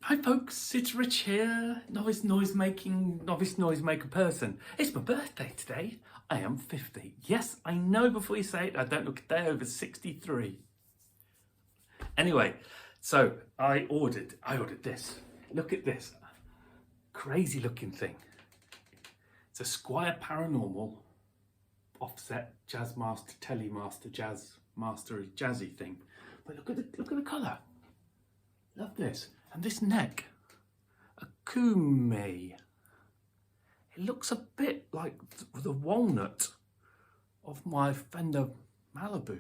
Hi folks, it's Rich here, novice noisemaker person. It's my birthday today. I am 50. Yes, I know before you say it, I don't look a day over 63. Anyway, so I ordered this. Look at this. Crazy looking thing. It's a Squier Paranormal offset Jazzmaster, Telemaster, Jazzmaster, jazzy thing. But look at the colour. Love this. And this neck, a kume. It looks a bit like the walnut of my Fender Malibu.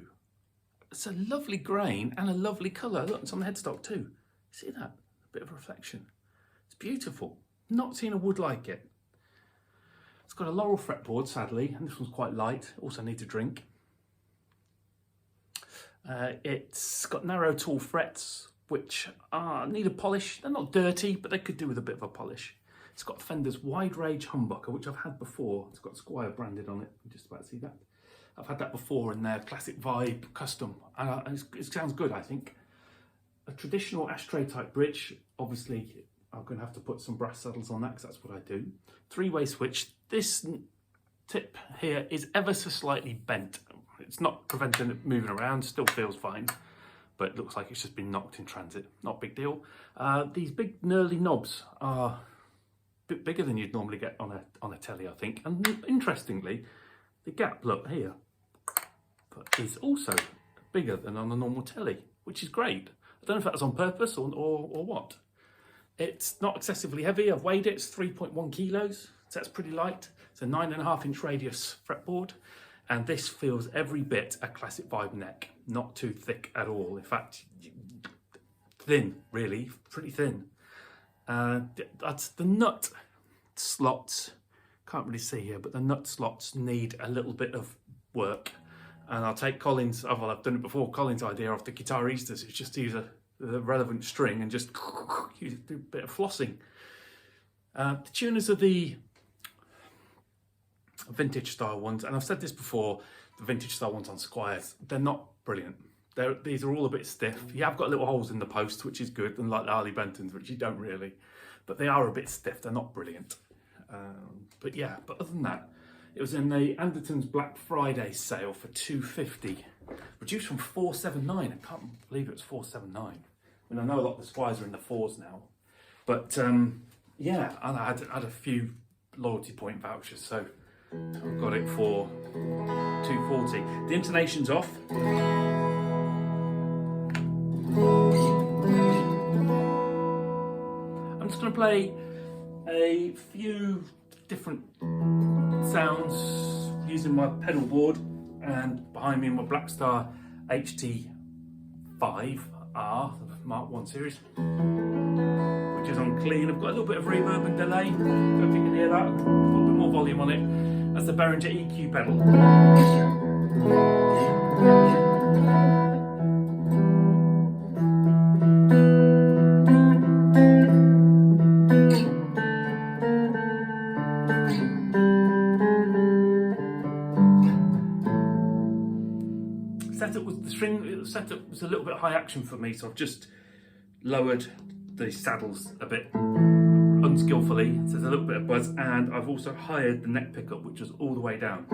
It's a lovely grain and a lovely colour. Look, it's on the headstock too. See that? A bit of reflection. It's beautiful. Not seen a wood like it. It's got a laurel fretboard, sadly, and this one's quite light. Also needs a drink. It's got narrow tall frets, which need a polish. They're not dirty, but they could do with a bit of a polish. It's got Fender's wide range humbucker, which I've had before. It's got Squier branded on it. You just about to see that. I've had that before in their classic vibe custom, and it sounds good, I think. A traditional ashtray type bridge. Obviously, I'm going to have to put some brass saddles on that because that's what I do. Three-way switch. This tip here is ever so slightly bent. It's not preventing it moving around. Still feels fine. But it looks like it's just been knocked in transit. Not a big deal. These big knurly knobs are a bit bigger than you'd normally get on a telly, I think. And interestingly, the gap, look here, is also bigger than on a normal telly, which is great. I don't know if that was on purpose or what. It's not excessively heavy. I've weighed it. It's 3.1 kilos, so that's pretty light. It's a 9.5-inch radius fretboard. And this feels every bit a classic vibe neck, not too thick at all. In fact, thin, really, pretty thin. That's the nut slots. Can't really see here, but the nut slots need a little bit of work. And I'll take Colin's, I've done it before, Colin's idea off the Guitaristas. It's just to use the relevant string and just do a bit of flossing. The tuners are the vintage style ones, and I've said this before, the vintage style ones on Squiers, they're not brilliant. These are all a bit stiff. You have got little holes in the post, which is good, unlike the Harley Bentons, which you don't really, but they are a bit stiff. They're not brilliant. But other than that, it was in the Anderton's Black Friday sale for $250, reduced from $479. I can't believe it was $479. I mean, I know a lot of the Squiers are in the fours now, but yeah, and I had a few loyalty point vouchers, so I've got it for $240. The intonation's off. I'm just going to play a few different sounds using my pedal board, and behind me my Blackstar HT5R Mark 1 series, which is on clean. I've got a little bit of reverb and delay. Don't know if you can hear that. Put a bit more volume on it. That's the Behringer EQ pedal. The setup was a little bit high action for me, so I've just lowered the saddles a bit unskillfully, so there's a little bit of buzz, and I've also hired the neck pickup, which is all the way down.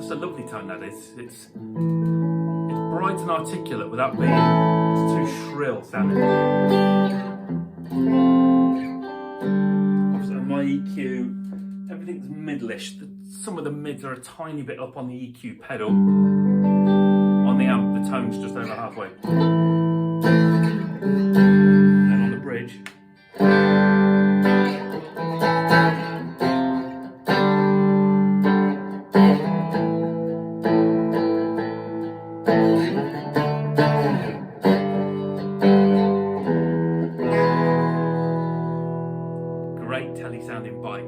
A lovely tone that is. It's bright and articulate without being too shrill sounding. Obviously on my EQ, everything's middle-ish. Some of the mids are a tiny bit up on the EQ pedal. On the amp, the tone's just over halfway. And then on the bridge, great telly sounding bite.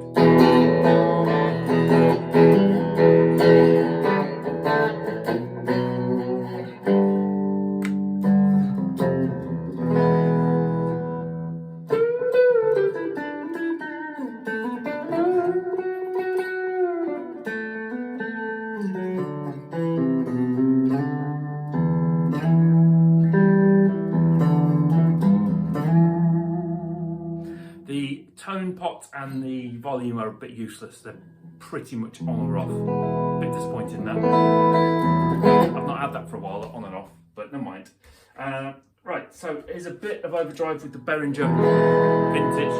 volume are a bit useless. They're pretty much on or off. A bit disappointing that. I've not had that for a while, on and off, but never mind. Right, so here's a bit of overdrive with the Behringer vintage.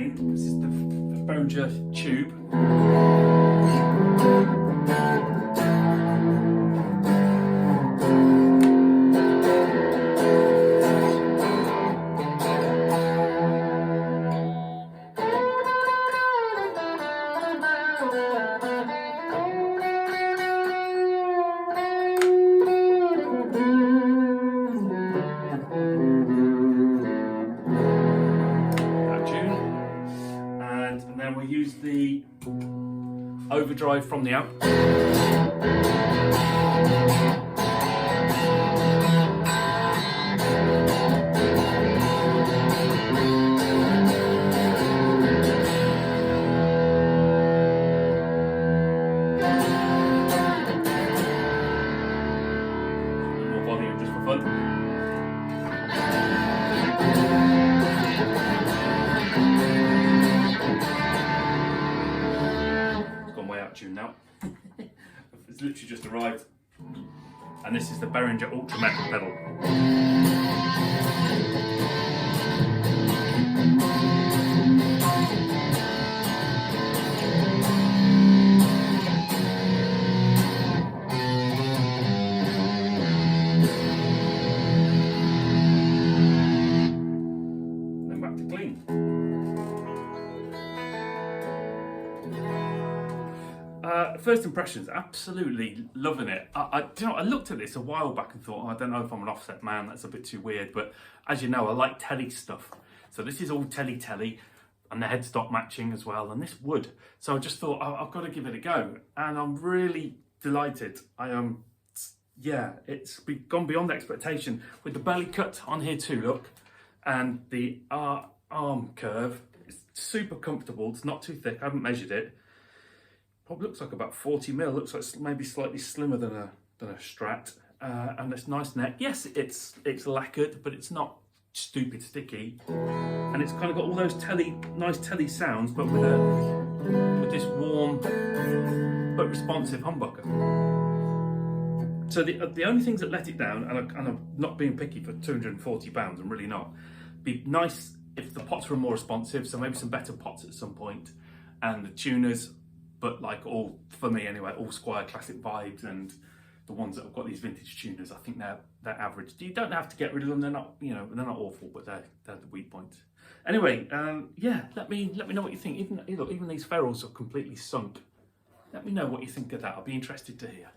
This is the Behringer tube. And then we use the overdrive from the amp. More volume just for fun. Tune now. It's literally just arrived, and this is the Behringer Ultra Metal pedal. Then back to clean. First impressions, absolutely loving it. You know, I looked at this a while back and thought, oh, I don't know if I'm an offset man, that's a bit too weird, but as you know, I like telly stuff. So this is all telly, and the headstock matching as well, and this wood. So I just thought, I've got to give it a go, and I'm really delighted. I am, yeah, it's gone beyond expectation. With the belly cut on here too, look, and the arm curve, it's super comfortable, it's not too thick, I haven't measured it. Probably looks like about 40 mil. Looks like maybe slightly slimmer than a Strat, and this nice neck. Yes, it's lacquered, but it's not stupid sticky, and it's kind of got all those nice telly sounds, but with this warm but responsive humbucker. So the only things that let it down, and I'm not being picky for £240, I'm really not. Be nice if the pots were more responsive, so maybe some better pots at some point, and the tuners. But like all, for me anyway, all Squier classic vibes, and the ones that have got these vintage tuners, I think they're average. You don't have to get rid of them. They're not, you know, they're not awful, but they're the weak points. Anyway, yeah, let me know what you think. Even these ferrules are completely sunk. Let me know what you think of that. I'll be interested to hear.